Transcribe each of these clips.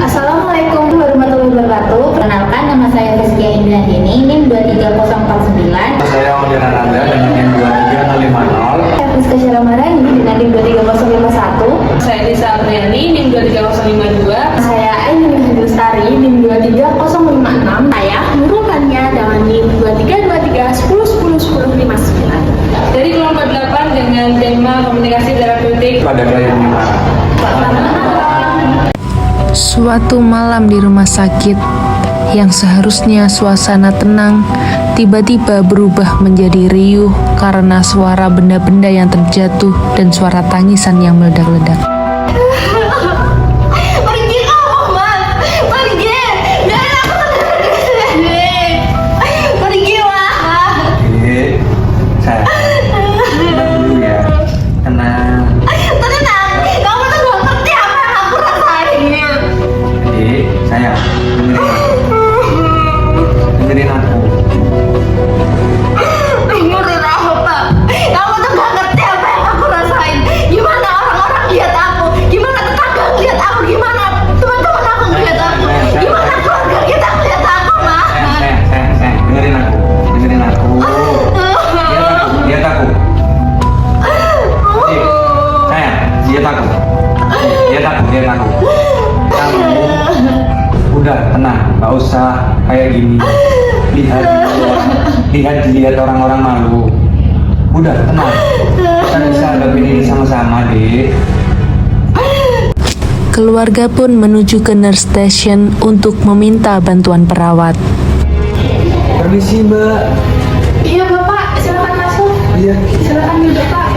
Assalamualaikum warahmatullahi wabarakatuh. Perkenalkan, nama saya Rizkia Indrayani, NIM 23049. Saya Aulia Nanda dengan NIM 23050. Saya Rizka Syaramarani dengan NIM 23051. Saya Lisa Apriani, NIM 23052. Saya Ainul Hindustari, NIM 23056. Saya merupakannya dengan NIM 2323101059. Dari kelompok 8 dengan tema komunikasi terapeutik Pada klien gimana? Suatu malam di rumah sakit yang seharusnya suasana tenang tiba-tiba berubah menjadi riuh karena suara benda-benda yang terjatuh dan suara tangisan yang meledak-ledak. Pergi kamu, Mas. Pergi. Jangan aku sendiri. Pergilah. Saya tenang dulu ya. Tenang. Tenang. Kamu tuh gak ngerti apa yang aku rasain. Sayang, dengerin aku. Dengerin apa? Kamu tuh gak ngerti apa yang aku rasain. Gimana orang-orang lihat aku? Gimana tetangga lihat aku? Gimana teman-teman aku lihat aku? Gimana keluarga kita lihat aku, Mas? Sayang, dengerin aku. Lihat aku. Sayang, lihat aku. Kamu udah tenang, nggak usah kayak gini. Lihat orang-orang malu. Udah tenang. Kita bisa hadapin ini sama-sama, Dek. Keluarga pun menuju ke nurse station untuk meminta bantuan perawat. Permisi, Mbak. Iya, Bapak. Silakan masuk. Iya. Silakan duduk, Pak.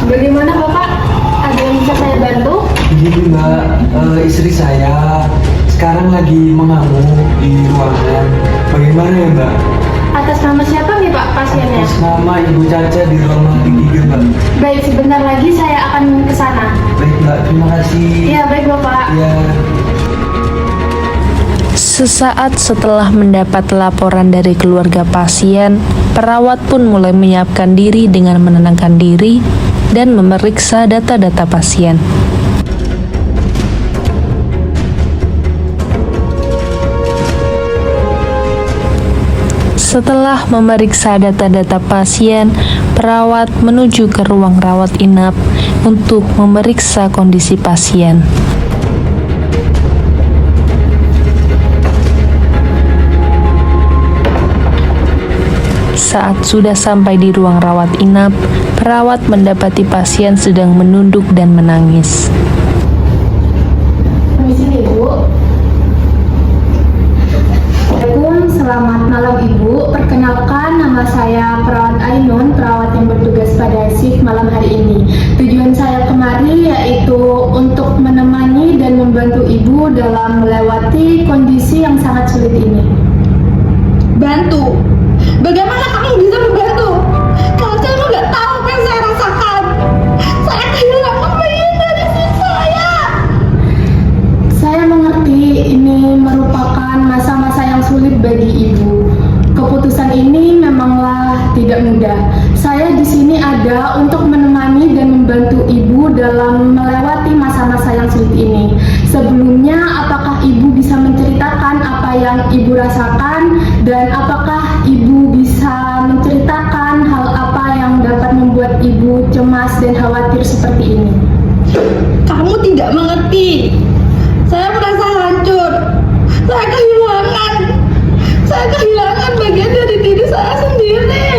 Bagaimana, Bapak? Ada yang bisa saya bantu? Begini Mbak, istri saya sekarang lagi mengamuk di ruangan. Bagaimana ya Mbak? Atas nama siapa nih, Pak, pasiennya? Atas nama Ibu Caca di ruang meeting tiga Mbak. Baik, sebentar lagi saya akan ke sana. Baik Mbak, terima kasih. Iya, baik, Bapak. Ya. Sesaat setelah mendapat laporan dari keluarga pasien, perawat pun mulai menyiapkan diri dengan menenangkan diri dan memeriksa data-data pasien. Setelah memeriksa data-data pasien, perawat menuju ke ruang rawat inap untuk memeriksa kondisi pasien. Saat sudah sampai di ruang rawat inap, perawat mendapati pasien sedang menunduk dan menangis. Permisi nih, Bu. Assalamualaikum, selamat malam Ibu. Perkenalkan, nama saya Perawat Ainun, perawat yang bertugas pada shift malam hari ini. Tujuan saya kemari yaitu untuk menemani dan membantu Ibu dalam melewati kondisi yang sangat sulit ini. Bantu? Bagaimana kamu bisa membantu? Kalau kamu nggak tahu apa yang saya rasakan. Saya kehilangan bagian dari diri saya. Saya mengerti ini merupakan masa-masa yang sulit bagi Ibu. Keputusan ini memanglah tidak mudah. Saya di sini ada untuk menemani dan membantu Ibu dalam melewati masa-masa yang sulit ini. Sebelumnya, apakah Ibu bisa menceritakan apa yang Ibu rasakan dan apakah Ibu bisa menceritakan hal apa yang dapat membuat Ibu cemas dan khawatir seperti ini? Kamu tidak mengerti. Saya merasa hancur. Saya kehilangan bagian dari diri saya sendiri.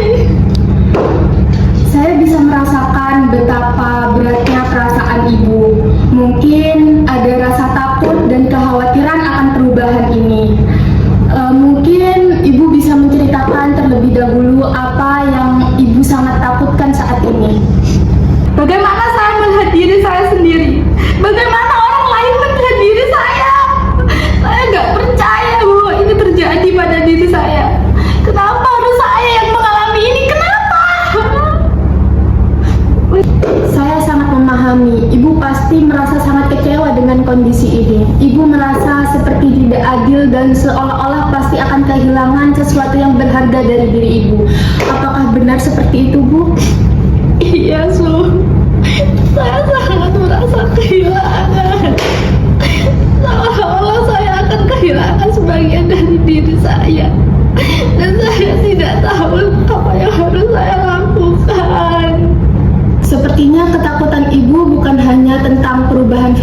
Saya bisa merasakan betapa beratnya perasaan Ibu. Mungkin ada rasa takut dan kekhawatiran akan perubahan ini. Mungkin Ibu bisa menceritakan terlebih dahulu apa yang Ibu sangat takutkan saat ini. Bagaimana saya melihat diri saya sendiri? Bagaimana orang lain melihat diri saya? Saya nggak percaya bahwa ini terjadi pada diri saya. Kenapa harus saya yang mengalami ini? Kenapa? Saya sangat memahami, Ibu pasti merasa sangat kecewa dengan kondisi ini. Ibu merasa seperti tidak adil dan seolah-olah pasti akan kehilangan sesuatu yang berharga dari diri Ibu. Apakah benar seperti itu, Bu? Iya, Su. Saya sangat merasa kehilangan.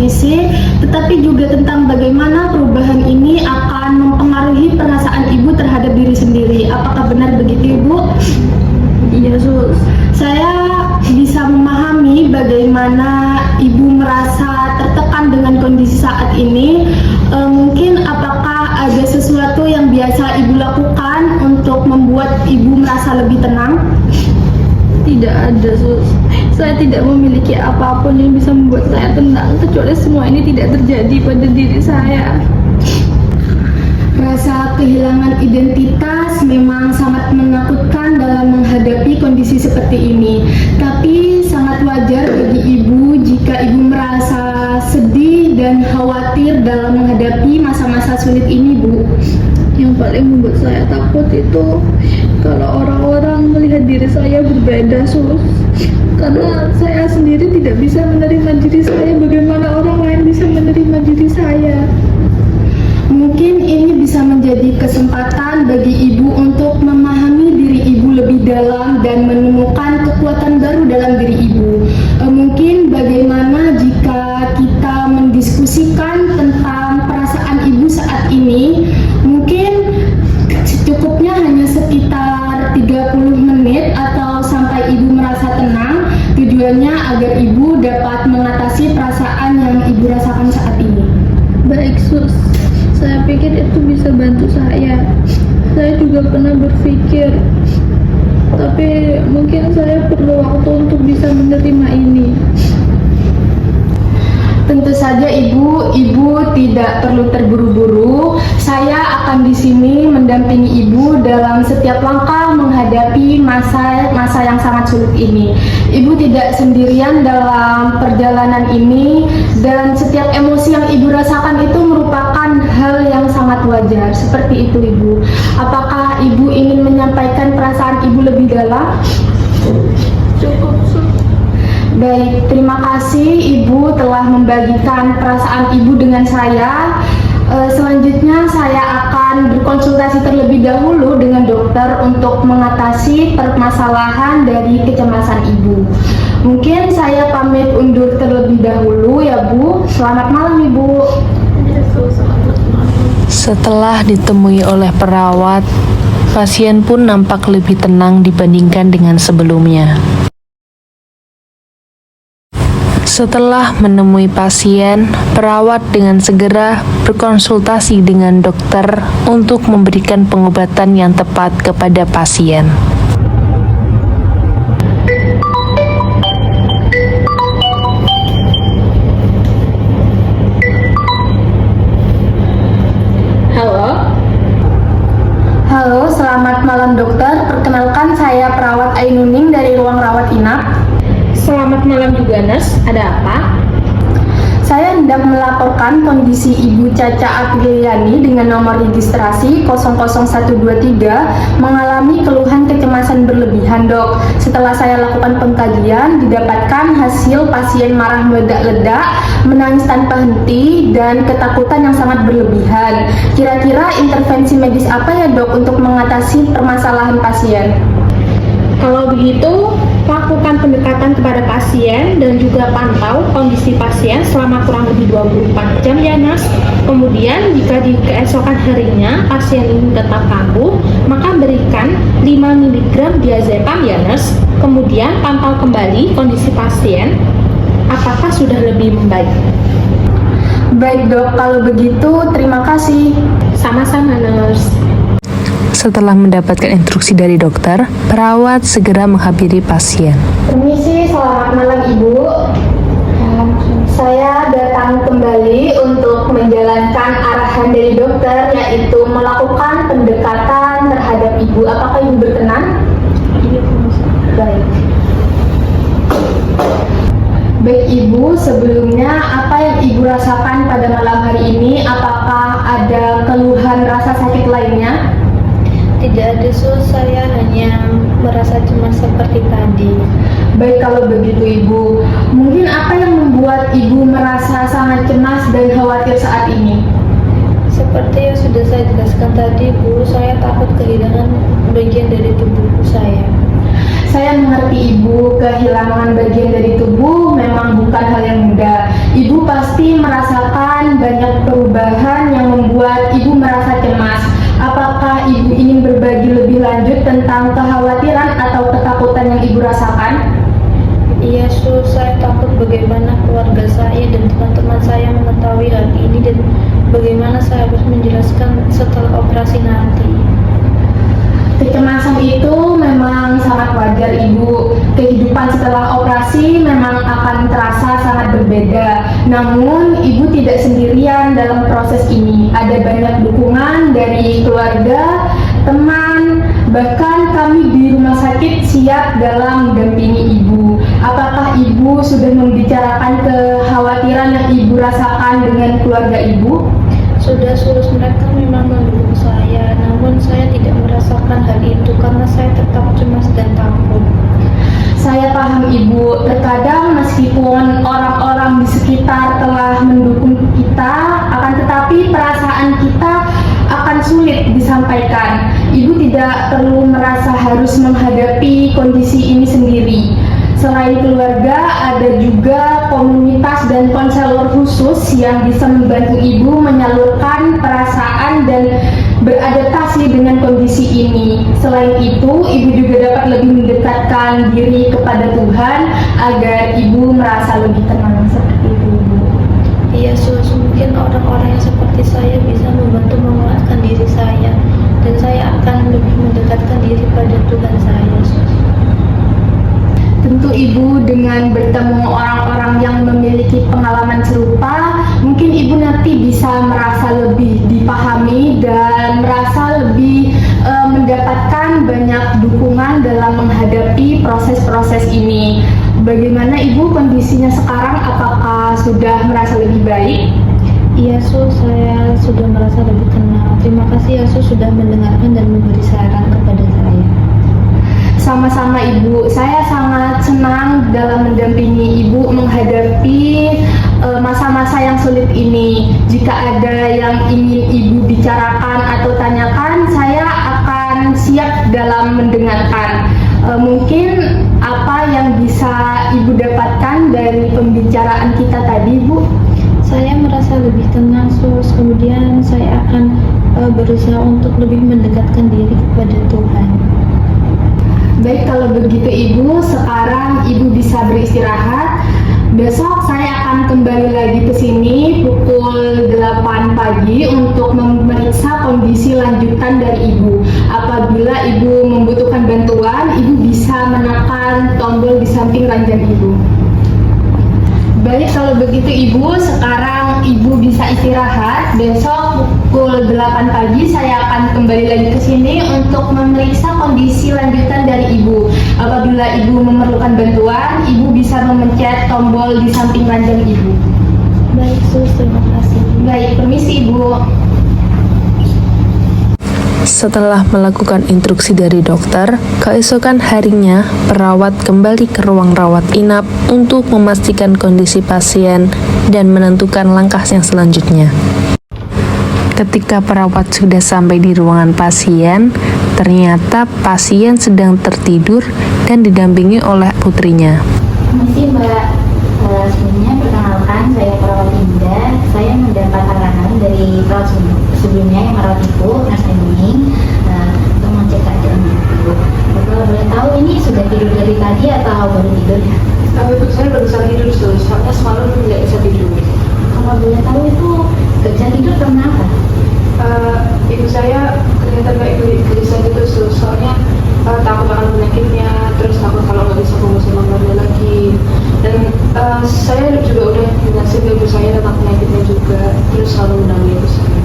fisik, tetapi juga tentang bagaimana perubahan ini akan mempengaruhi perasaan ibu terhadap diri sendiri. Apakah benar begitu, Ibu? Iya, Sus. Saya bisa memahami bagaimana ibu merasa tertekan dengan kondisi saat ini. Mungkin apakah ada sesuatu yang biasa ibu lakukan untuk membuat ibu merasa lebih tenang? Tidak ada, Sus. Saya tidak memiliki apapun yang bisa membuat saya tenang, kecuali semua ini tidak terjadi pada diri saya. Rasa kehilangan identitas memang sangat menakutkan dalam menghadapi kondisi seperti ini. Tapi sangat wajar bagi ibu jika ibu merasa sedih dan khawatir dalam menghadapi masa-masa sulit ini, Bu. Yang paling membuat saya takut itu kalau orang-orang melihat diri saya berbeda, Sus. Karena saya sendiri tidak bisa menerima diri saya, bagaimana orang lain bisa menerima diri saya. Mungkin ini bisa menjadi kesempatan bagi ibu untuk memahami diri ibu lebih dalam dan menemukan kekuatan baru dalam diri ibu. Mungkin bagaimana jika kita mendiskusikan tentang perasaan ibu saat ini, mungkin cukupnya hanya sekitar 30 menit atau sampai ibu merasa tenang. Tujuannya agar ibu dapat mengatasi perasaan yang ibu rasakan saat ini. Baik, Sus. Saya pikir itu bisa bantu saya. Saya juga pernah berpikir, tapi mungkin saya perlu waktu untuk bisa menerima ini. Tentu saja ibu tidak perlu terburu-buru. Saya akan di sini mendampingi ibu dalam setiap langkah menghadapi masa yang sangat sulit ini. Ibu tidak sendirian dalam perjalanan ini, dan setiap emosi yang ibu rasakan itu merupakan hal yang sangat wajar. Seperti itu, Ibu. Apakah ibu ingin menyampaikan perasaan ibu lebih dalam? Cukup, Sus. Baik, terima kasih Ibu telah membagikan perasaan Ibu dengan saya. Selanjutnya saya akan berkonsultasi terlebih dahulu dengan dokter untuk mengatasi permasalahan dari kecemasan Ibu. Mungkin saya pamit undur terlebih dahulu ya Bu. Selamat malam Ibu. Setelah ditemui oleh perawat, pasien pun nampak lebih tenang dibandingkan dengan sebelumnya. Setelah menemui pasien, perawat dengan segera berkonsultasi dengan dokter untuk memberikan pengobatan yang tepat kepada pasien. Halo, selamat malam dokter. Perkenalkan saya perawat Ainuning dari ruang rawat inap. Selamat malam juga, Nurse. Ada apa? Saya hendak melaporkan kondisi Ibu Caca Apriliani dengan nomor registrasi 00123 mengalami keluhan kecemasan berlebihan, Dok. Setelah saya lakukan pengkajian, didapatkan hasil pasien marah meledak-ledak, menangis tanpa henti, dan ketakutan yang sangat berlebihan. Kira-kira intervensi medis apa ya, Dok, untuk mengatasi permasalahan pasien? Kalau begitu, lakukan pendekatan kepada pasien dan juga pantau kondisi pasien selama kurang lebih 24 jam ya, Nurse. Kemudian jika di keesokan harinya pasien ini tetap kambuh, maka berikan 5 mg diazepam ya, Nurse. Kemudian pantau kembali kondisi pasien apakah sudah lebih membaik. Baik, Dok, kalau begitu terima kasih. Sama-sama, Nurse. Setelah mendapatkan instruksi dari dokter, perawat segera menghampiri pasien. Permisi, selamat malam Ibu. Saya datang kembali untuk menjalankan arahan dari dokter, yaitu melakukan pendekatan terhadap Ibu. Apakah Ibu berkenan? Baik. Baik Ibu, sebelumnya apa yang Ibu rasakan pada malam hari ini? Apakah ada keluhan rasa sakit lainnya? Tidak ada, Sus. Saya hanya merasa cemas seperti tadi. Baik, kalau begitu Ibu, mungkin apa yang membuat Ibu merasa sangat cemas dan khawatir saat ini? Seperti yang sudah saya jelaskan tadi, Bu, saya takut kehilangan bagian dari tubuhku saya. Saya mengerti Ibu, kehilangan bagian dari tubuh memang bukan hal yang mudah. Ibu Ibu pasti merasakan banyak perubahan yang membuat Ibu merasa cemas. Apakah Ibu ingin berbagi lebih lanjut tentang kekhawatiran atau ketakutan yang Ibu rasakan? Iya, saya takut bagaimana keluarga saya dan teman-teman saya mengetahui hal ini dan bagaimana saya harus menjelaskan setelah operasi nanti. Kecemasan itu memang sangat wajar, Ibu. Kehidupan setelah operasi memang akan terasa sangat berbeda. Namun, Ibu tidak sendirian dalam proses ini. Ada banyak dukungan dari keluarga, teman, bahkan kami di rumah sakit siap dalam mendampingi Ibu. Apakah Ibu sudah membicarakan kekhawatiran yang Ibu rasakan dengan keluarga Ibu? Sudah, mereka memang mendukung saya, namun saya tidak merasakan hal itu karena saya tetap cemas dan takut. Saya paham, Ibu. Terkadang meskipun orang-orang di sekitar telah mendukung kita, akan tetapi perasaan kita akan sulit disampaikan. Ibu tidak perlu merasa harus menghadapi kondisi ini sendiri. Selain keluarga, ada juga komunitas dan konselor khusus yang bisa membantu Ibu menyalurkan perasaan dan beradaptasi dengan kondisi ini. Selain itu, Ibu juga dapat lebih mendekatkan diri kepada Tuhan agar Ibu merasa lebih tenang seperti itu, Ibu. Iya, mungkin orang-orang yang seperti saya bisa membantu menguatkan diri saya dan saya akan lebih mendekatkan diri pada Tuhan saya. Tentu Ibu dengan bertemu orang-orang yang memiliki pengalaman serupa, mungkin Ibu nanti bisa merasa lebih dipahami dan merasa lebih mendapatkan banyak dukungan dalam menghadapi proses-proses ini. Bagaimana Ibu kondisinya sekarang? Apakah sudah merasa lebih baik? Iya, saya sudah merasa lebih tenang. Terima kasih, sudah mendengarkan dan memberi saran kepada saya. Sama-sama, Ibu. Saya sangat senang dalam mendampingi Ibu menghadapi masa-masa yang sulit ini. Jika ada yang ingin Ibu bicarakan atau tanyakan, saya akan siap dalam mendengarkan. Mungkin apa yang bisa Ibu dapatkan dari pembicaraan kita tadi, Bu? Saya merasa lebih tenang, kemudian saya akan berusaha untuk lebih mendekatkan diri kepada Tuhan. Baik, kalau begitu Ibu, sekarang Ibu bisa beristirahat. Besok saya akan kembali lagi ke sini pukul 8 pagi untuk memeriksa kondisi lanjutan dari Ibu. Apabila Ibu membutuhkan bantuan, Ibu bisa menekan tombol di samping ranjang Ibu. Baik, kalau begitu Ibu, sekarang Ibu bisa istirahat. Besok pukul 8 pagi saya akan kembali lagi ke sini untuk memeriksa kondisi lanjutan dari Ibu. Apabila Ibu memerlukan bantuan, Ibu bisa memencet tombol di samping ranjang Ibu. Baik, terima kasih. Baik, permisi Ibu. Setelah melakukan instruksi dari dokter, keesokan harinya perawat kembali ke ruang rawat inap untuk memastikan kondisi pasien dan menentukan langkah yang selanjutnya. Ketika perawat sudah sampai di ruangan pasien, ternyata pasien sedang tertidur dan didampingi oleh putrinya. Permisi Mbak, sebelumnya perkenalkan saya perawat Indah. Saya mendapat arahan dari perawat sebelumnya yang merawat Ibu, Mas Ening, untuk mengecek keadaan Ibu. Kalau boleh tahu ini sudah tidur dari tadi atau baru tidur? Saya barusan tidur, soalnya semalam tidak bisa tidur. Kalau boleh tahu itu gak bisa tidur karena apa? Ibu saya ternyata baik bisa tidur, soalnya takut akan penyakitnya, terus takut kalau nggak bisa ketemu sama keluarga lagi. Dan saya juga udah jelasin ke ibu saya tentang penyakitnya juga, terus selalu mendampingi ibu saya.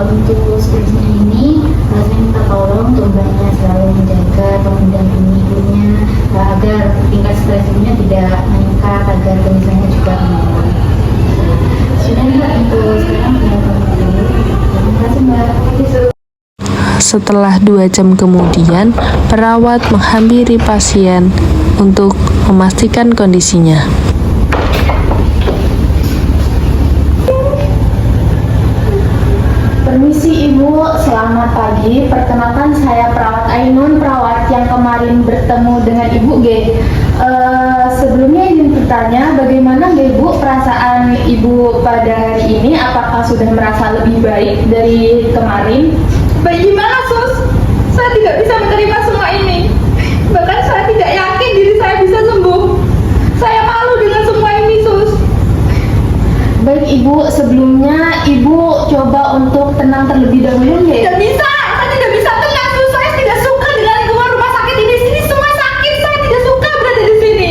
Untuk sendiri ini, saya minta tolong untuk Mbaknya selalu menjaga atau mendampingi ibunya agar tingkat stres ibunya tidak meningkat, agar kondisinya juga menurun. Sudah Mbak, untuk sekarang saya pamit dulu. Terima kasih Mbak. Setelah 2 jam kemudian, perawat menghampiri pasien untuk memastikan kondisinya. Permisi Ibu, selamat pagi. Perkenalkan saya perawat Ainun, perawat yang kemarin bertemu dengan Ibu G. Sebelumnya izin bertanya, bagaimana Ibu perasaan Ibu pada hari ini? Apakah sudah merasa lebih baik dari kemarin? Bagaimana sus? Saya tidak bisa menerima semua ini. Bahkan saya tidak yakin diri saya bisa sembuh. Saya malu dengan semua ini sus. Baik Ibu, sebelumnya Ibu coba untuk tenang terlebih dahulu ya. Tidak bisa, saya tidak bisa tenang sus. Saya tidak suka dengan lingkungan rumah sakit ini. Sini semua sakit, saya tidak suka berada di sini.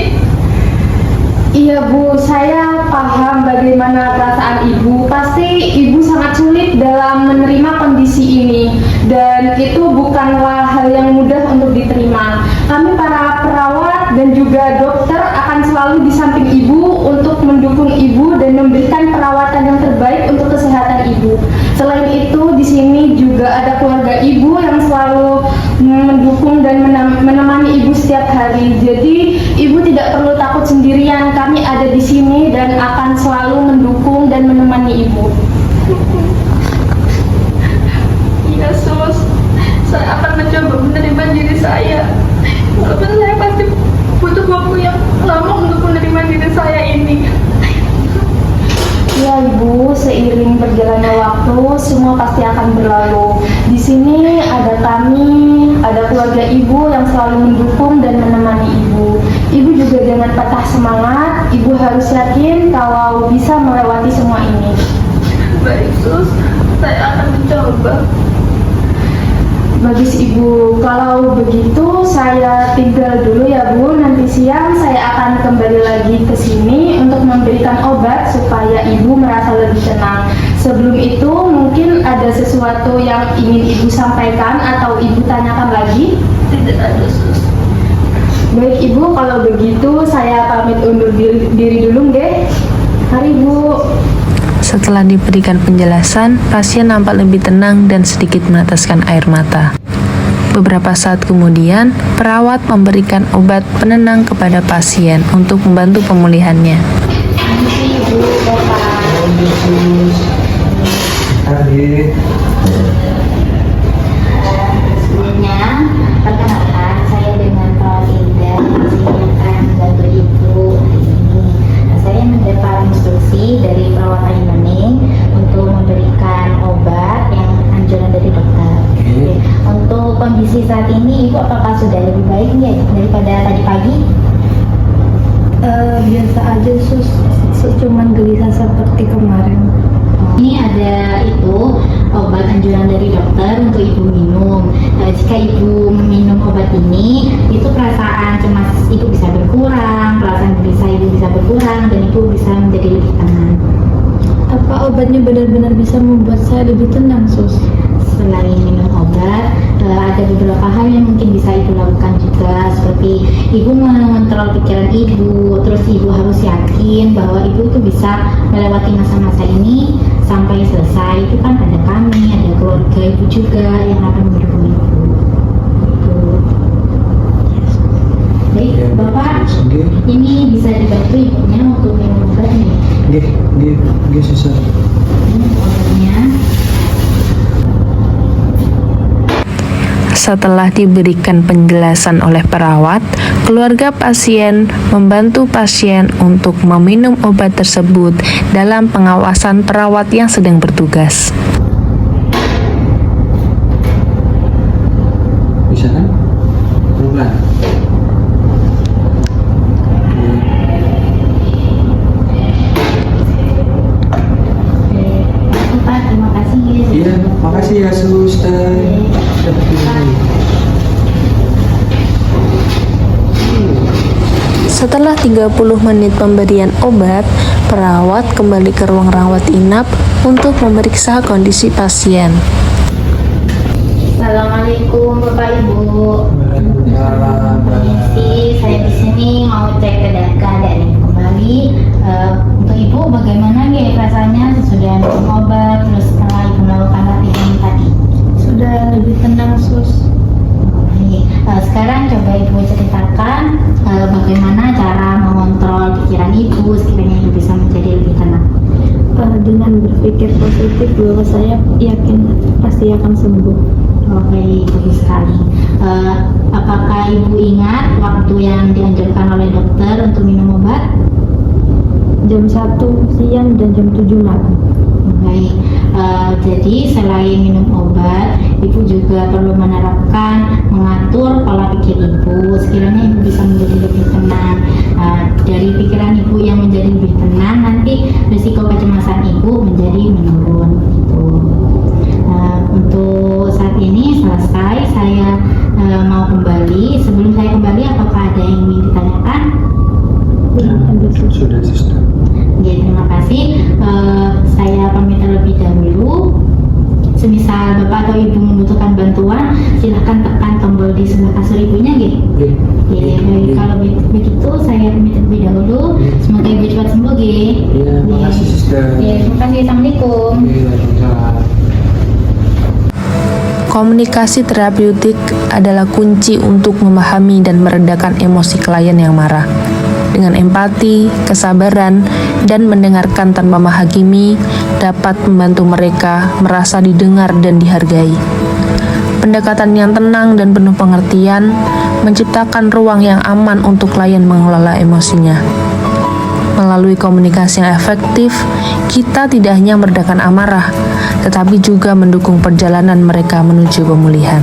Iya Bu, saya paham bagaimana perasaan Ibu. Pasti Ibu sangat sulit dalam menerima kondisi ini. Dan itu bukanlah hal yang mudah untuk diterima. Kami para perawat dan juga dokter akan selalu di samping Ibu untuk mendukung Ibu dan memberikan perawatan yang terbaik untuk kesehatan Ibu. Selain itu, di sini juga ada keluarga Ibu yang selalu mendukung dan menemani Ibu setiap hari. Jadi, Ibu tidak perlu takut sendirian. Kami ada di sini dan akan selalu mendukung dan menemani Ibu. Iya sus, saya akan mencoba menerima diri saya. Walaupun saya pasti butuh waktu yang lama untuk menerima diri saya ini. Ya Ibu, seiring berjalannya waktu, semua pasti akan berlalu. Di sini ada kami, ada keluarga Ibu yang selalu mendukung dan menemani Ibu. Ibu juga jangan patah semangat. Ibu harus yakin kalau bisa melewati semua ini. Baik sus, saya akan mencoba. Bagus Ibu, kalau begitu saya tinggal dulu ya Bu. Nanti siang saya akan kembali lagi ke sini untuk memberikan obat supaya Ibu merasa lebih tenang. Sebelum itu mungkin ada sesuatu yang ingin Ibu sampaikan atau Ibu tanyakan lagi? Tidak ada sus. Baik Ibu, kalau begitu saya pamit undur diri dulu nggih. Mari Bu. Setelah diberikan penjelasan, pasien nampak lebih tenang dan sedikit meneteskan air mata. Beberapa saat kemudian, perawat memberikan obat penenang kepada pasien untuk membantu pemulihannya. Ibu, Bapak. Adik. Sebelumnya, perkenalkan saya dengan perawat Indah yang akan membantu Ibu hari ini. Saya mendapat instruksi dari perawat Aimaning untuk memberikan obat yang anjuran dari dokter. Untuk kondisi saat ini, Ibu apakah sudah lebih baik ya daripada tadi pagi? Biasa aja sus, cuman gelisah seperti kemarin. Ini ada itu obat anjuran dari dokter untuk Ibu minum. Jika Ibu minum obat ini, itu perasaan cemas Ibu bisa berkurang, perasaan gelisah Ibu bisa berkurang, dan Ibu bisa menjadi lebih tenang. Apa obatnya benar-benar bisa membuat saya lebih tenang sus? Selain minum obat, ada beberapa hal yang mungkin bisa Ibu lakukan juga, seperti Ibu mengontrol pikiran Ibu, terus Ibu harus yakin bahwa Ibu itu bisa melewati masa-masa ini sampai selesai. Itu kan ada kami, ada keluarga Ibu juga yang akan mendukung Ibu. Baik, Bapak, ini bisa dibantu Ibunya untuk minum obatnya. Nggih, susah. Ini obatnya. Setelah diberikan penjelasan oleh perawat, keluarga pasien membantu pasien untuk meminum obat tersebut dalam pengawasan perawat yang sedang bertugas. Bisa kan? Pelan. Pak, terima kasih ya. Iya, makasih ya suster. Setelah 30 menit pemberian obat, perawat kembali ke ruang rawat inap untuk memeriksa kondisi pasien. Assalamualaikum Bapak Ibu. Permisi, saya di sini mau cek keadaan kembali. Untuk Ibu bagaimana nih rasanya sesudah minum obat, terus setelah Ibu melakukan latihan tadi? Sudah lebih tenang sus. Baik. Sekarang coba Ibu ceritakan bagaimana cara mengontrol pikiran Ibu sekiranya Ibu bisa menjadi lebih tenang. Dengan berpikir positif bahwa saya yakin pasti akan sembuh. Oh, baik, bagus sekali. Apakah Ibu ingat waktu yang dianjurkan oleh dokter untuk minum obat? jam 1 siang dan jam 7 malam. Baik, jadi selain minum obat, ibu juga perlu menerapkan mengatur pola pikir ibu. Sekiranya ibu bisa menjadi lebih tenang. Dari pikiran ibu yang menjadi lebih tenang, nanti risiko kecemasan ibu menjadi menurun. Gitu. Untuk saat ini selesai, saya mau kembali. Sebelum saya kembali, apakah ada yang ingin ditanyakan? Sudah, suster. Ya, terima kasih. Saya pamit terlebih dahulu. Semisal Bapak atau Ibu membutuhkan bantuan, silahkan tekan tombol di sebelah kasur ibunya, gitu. Ya, baik. Kalau begitu, saya pamit terlebih dahulu. Semoga Ibu cepat sembuh, gitu. Iya, makasih suster. Ya, terima kasih. Assalamualaikum. Waalaikumsalam. Komunikasi terapeutik adalah kunci untuk memahami dan meredakan emosi klien yang marah. Dengan empati, kesabaran, dan mendengarkan tanpa menghakimi dapat membantu mereka merasa didengar dan dihargai. Pendekatan yang tenang dan penuh pengertian menciptakan ruang yang aman untuk klien mengelola emosinya. Melalui komunikasi yang efektif, kita tidak hanya meredakan amarah, tetapi juga mendukung perjalanan mereka menuju pemulihan.